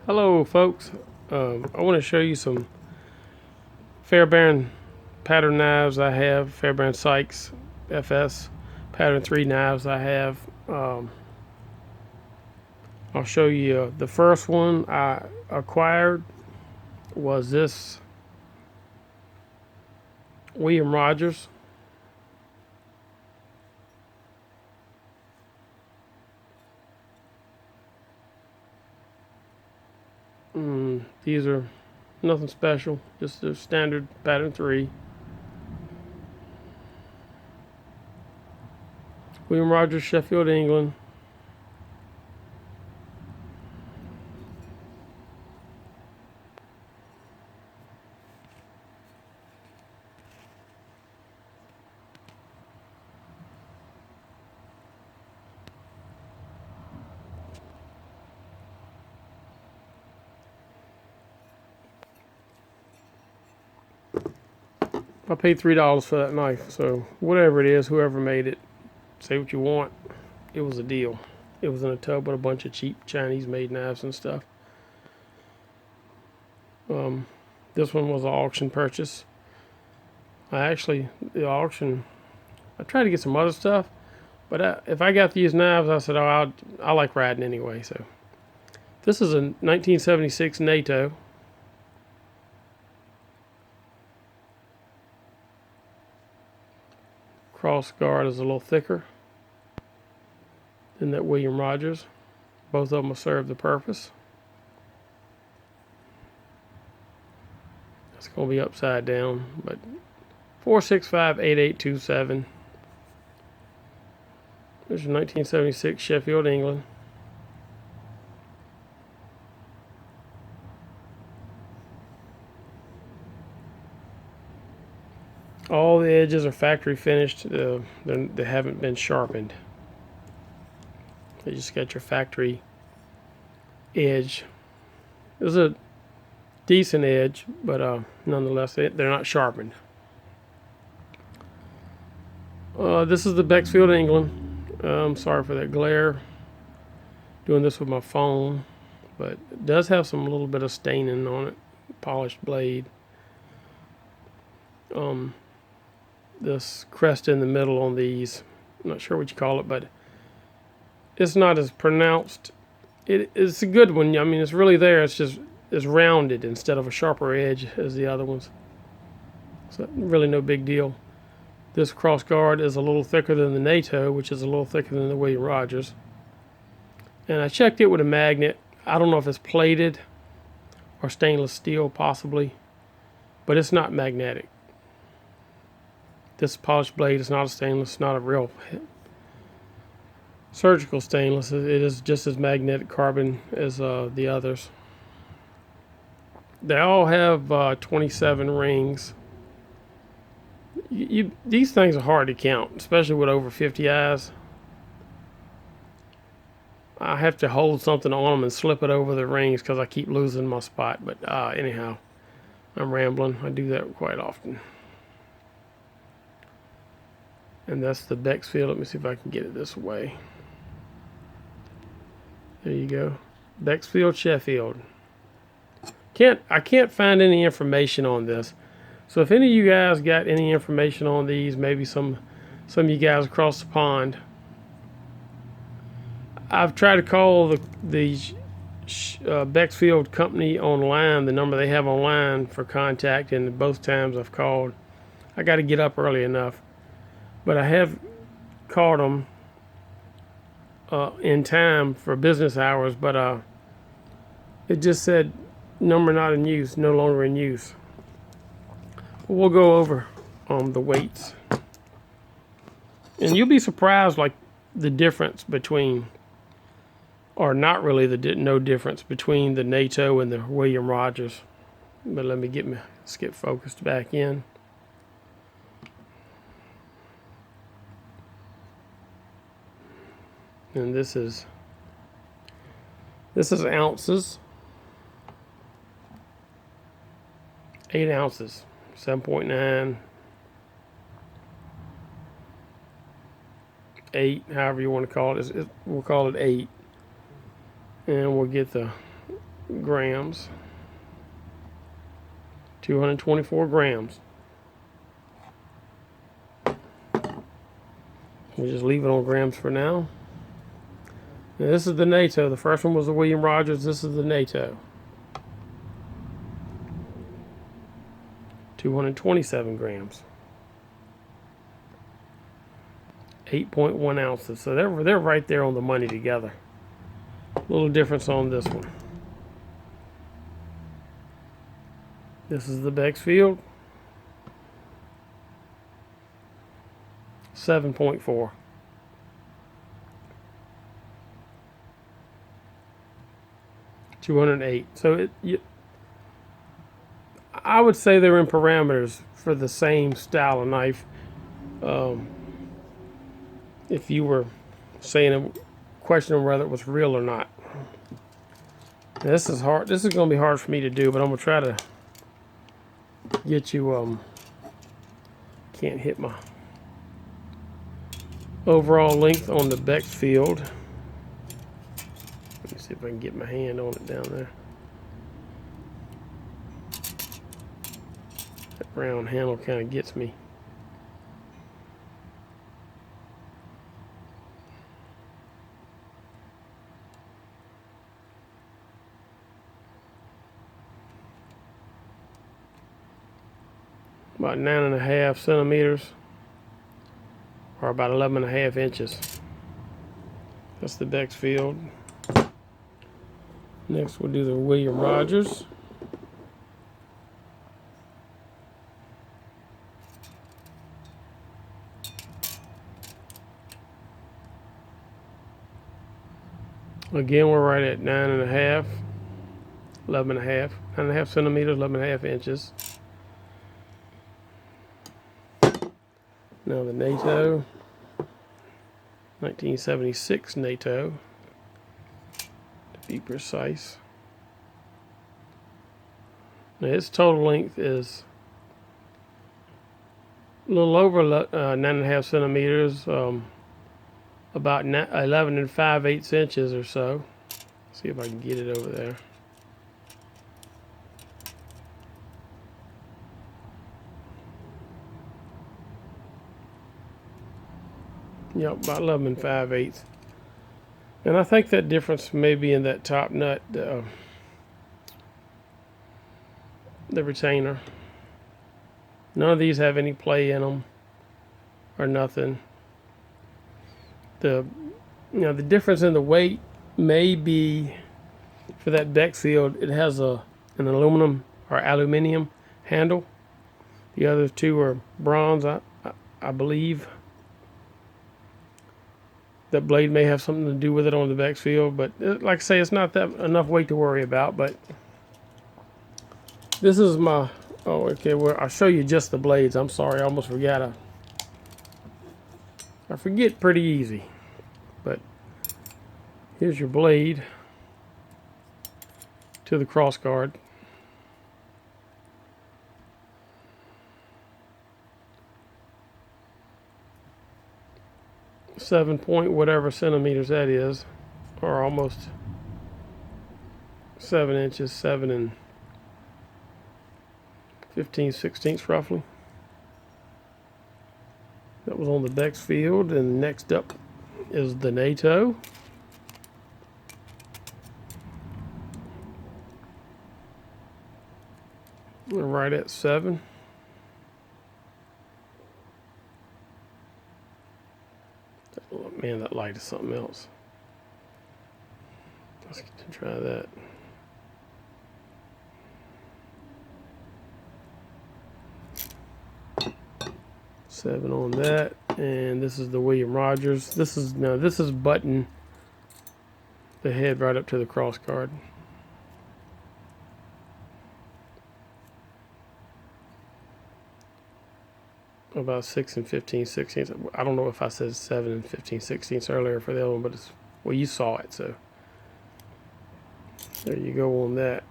Hello folks, I want to show you some Fairbairn pattern knives I have, Fairbairn Sykes FS pattern 3 knives I have. I'll show you the first one I acquired was this William Rogers. These are nothing special, just a standard pattern 3. William Rogers, Sheffield, England. I paid $3 for that knife, so whatever it is, whoever made it, say what you want. It was a deal. It was in a tub with a bunch of cheap Chinese-made knives and stuff. This one was an auction purchase. The auction, I tried to get some other stuff, but if I got these knives, I said, oh, I like riding anyway. So this is a 1976 NATO. Cross guard is a little thicker than that William Rogers. Both of them will serve the purpose. It's going to be upside down, but 465-8827. There's a 1976 Sheffield, England. All the edges are factory finished. They haven't been sharpened. You just got your factory edge. There's a decent edge, but nonetheless, they're not sharpened. This is the Bexfield, England. I'm sorry for that glare. Doing this with my phone, but it does have some little bit of staining on it. Polished blade. This crest in the middle on these, I'm not sure what you call it, but it's not as pronounced. It's a good one. I mean, it's really there. It's rounded instead of a sharper edge as the other ones. So really no big deal. This cross guard is a little thicker than the NATO, which is a little thicker than the William Rogers. And I checked it with a magnet. I don't know if it's plated or stainless steel, possibly, but it's not magnetic. This polished blade is not a stainless, not a real surgical stainless. It is just as magnetic carbon as the others. They all have 27 rings. These things are hard to count, especially with over 50 eyes. I have to hold something on them and slip it over the rings because I keep losing my spot. But anyhow, I'm rambling. I do that quite often. And that's the Bexfield. Let me see if I can get it this way. There you go. Bexfield, Sheffield. I can't find any information on this. So if any of you guys got any information on these, maybe some of you guys across the pond. I've tried to call the Bexfield company online, the number they have online for contact, and both times I've called. I got to get up early enough. But I have called them in time for business hours, but it just said number not in use, no longer in use. We'll go over the weights, and you'll be surprised, like the difference between, or not really no difference between the NATO and the William Rogers. But let me get focused back in. And this is ounces. 8 ounces. 7.9. 8, however you want to call it. We'll call it 8. And we'll get the grams. 224 grams. We'll just leave it on grams for now. Now this is the NATO. The first one was the William Rogers. This is the NATO. 227 grams. 8.1 ounces. So they're right there on the money together. A little difference on this one. This is the Bexfield. 7.4. $208. So I would say they're in parameters for the same style of knife. If you were saying questioning whether it was real or not. Now, this is hard. This is going to be hard for me to do, but I'm going to try to get you. Can't hit my overall length on the Bexfield. Let me see if I can get my hand on it down there. That round handle kind of gets me. About 9.5 centimeters, or about 11.5 inches. That's the Bexfield. Next we'll do the William Rogers. Again, we're right at 9.5, 11.5, 9.5 centimeters, 11.5 inches. Now the NATO, 1976 NATO, to be precise. Now its total length is a little over 9.5 centimeters, about 11 5/8 inches or so. See if I can get it over there. Yep, about 11 5/8. And I think that difference may be in that top nut, the retainer. None of these have any play in them or nothing. The difference in the weight may be for that Bexfield. It has an aluminum handle. The other two are bronze, I believe. That blade may have something to do with it on the Bexfield, but like I say, it's not that enough weight to worry about. But this is my, okay, well, I'll show you just the blades. I'm sorry, I almost forgot. I forget pretty easy. But here's your blade to the cross guard. 7 point whatever centimeters that is, or almost 7 inches, 7 and 15/16 roughly. That was on the Bexfield, and next up is the NATO. We're right at 7. Oh, man, that light is something else. Let's try that. Seven on that, and this is the William Rogers. This is button the head right up to the cross guard. About 6 and 15/16. I don't know if I said 7 and 15/16 earlier for the other one, but it's, well, you saw it, so there you go on that.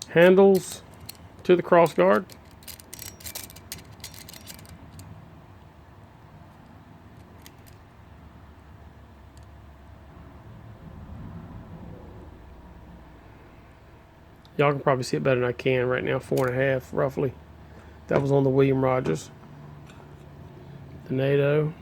Handles to the cross guard. Y'all can probably see it better than I can right now. 4.5 roughly. That was on the William Rogers. The NATO.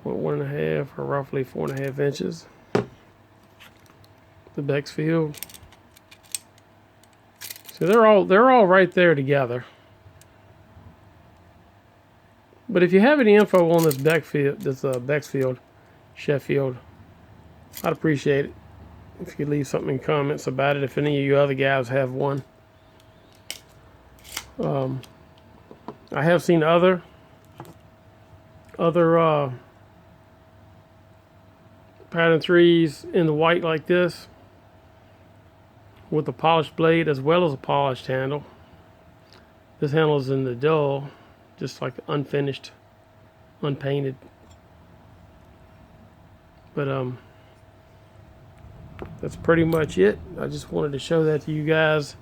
.1.5 or roughly 4.5 inches. The Bexfield. So they're all right there together. But if you have any info on this Bexfield, Sheffield, I'd appreciate it if you could leave something in comments about it. If any of you other guys have one, I have seen other pattern 3s in the white like this, with a polished blade as well as a polished handle. This handle is in the dull, just like unfinished, unpainted. But that's pretty much it. I just wanted to show that to you guys,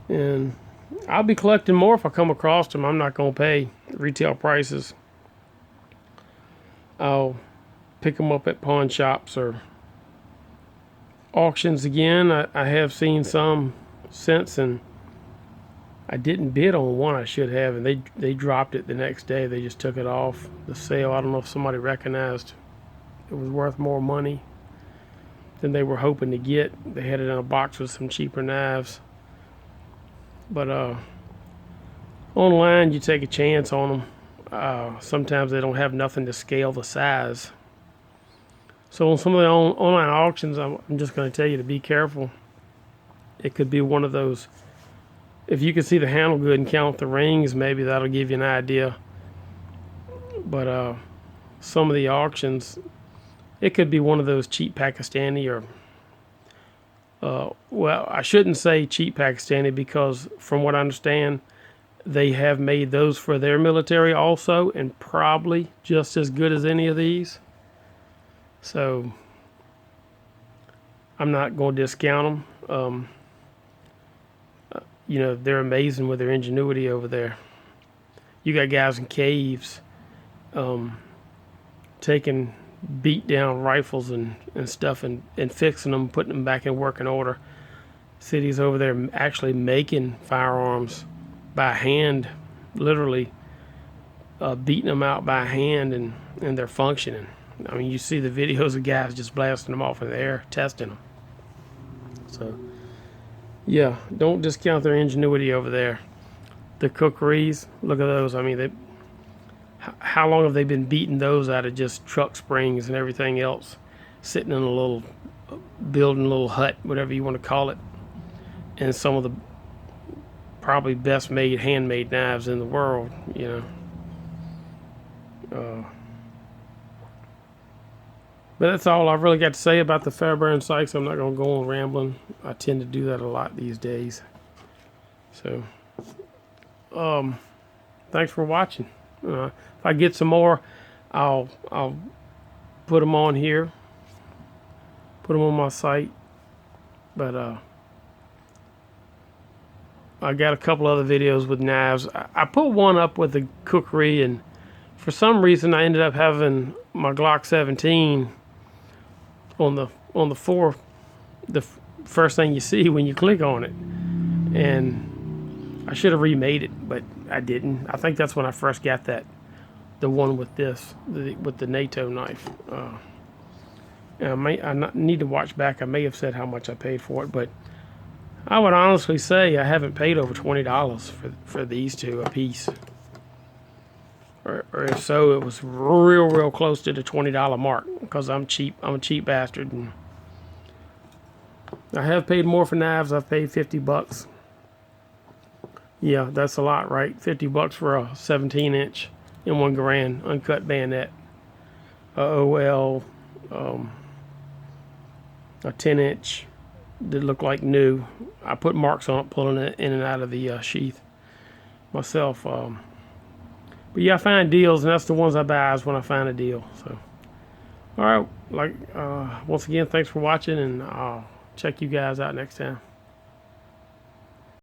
and I'll be collecting more if I come across them. I'm not going to pay retail prices. I'll pick them up at pawn shops or auctions again. I have seen some since, and I didn't bid on one. I should have, and they dropped it the next day. They just took it off the sale. I don't know if somebody recognized it was worth more money than they were hoping to get. They had it in a box with some cheaper knives. But online, you take a chance on them. Sometimes they don't have nothing to scale the size. So on some of the online auctions, I'm just going to tell you to be careful. It could be one of those. If you can see the handle good and count the rings, maybe that'll give you an idea. But some of the auctions, it could be one of those cheap Pakistani or, well, I shouldn't say cheap Pakistani, because from what I understand, they have made those for their military also, and probably just as good as any of these. So I'm not going to discount them. You know, they're amazing with their ingenuity over there. You got guys in caves taking beat down rifles and stuff and fixing them, putting them back in working order. Cities over there actually making firearms by hand, literally beating them out by hand, and they're functioning. I mean, you see the videos of guys just blasting them off in the air, testing them. So, yeah, don't discount their ingenuity over there. The cookeries, look at those. I mean, how long have they been beating those out of just truck springs and everything else, sitting in a little, building a little hut, whatever you want to call it, and some of the probably best made handmade knives in the world, you know. But that's all I've really got to say about the Fairbairn Sykes. I'm not going to go on rambling. I tend to do that a lot these days. So, thanks for watching. If I get some more, I'll put them on here, put them on my site. But I got a couple other videos with knives. I put one up with the cookery, and for some reason I ended up having my Glock 17 on the first thing you see when you click on it, and I should have remade it, but I didn't. I think that's when I first got the one with with the NATO knife. I need to watch back. I may have said how much I paid for it, but I would honestly say I haven't paid over $20 for these two a piece. Or if so, it was real close to the $20 mark, because I'm cheap. I'm a cheap bastard, and I have paid more for knives. I've paid $50. Yeah, that's a lot, right? $50 for a 17-inch in 1 grand uncut bayonet. OL, a 10-inch that looked like new. I put marks on it, pulling it in and out of the sheath myself. But yeah, I find deals, and that's the ones I buy is when I find a deal. So, All right, like once again, thanks for watching, and I'll check you guys out next time.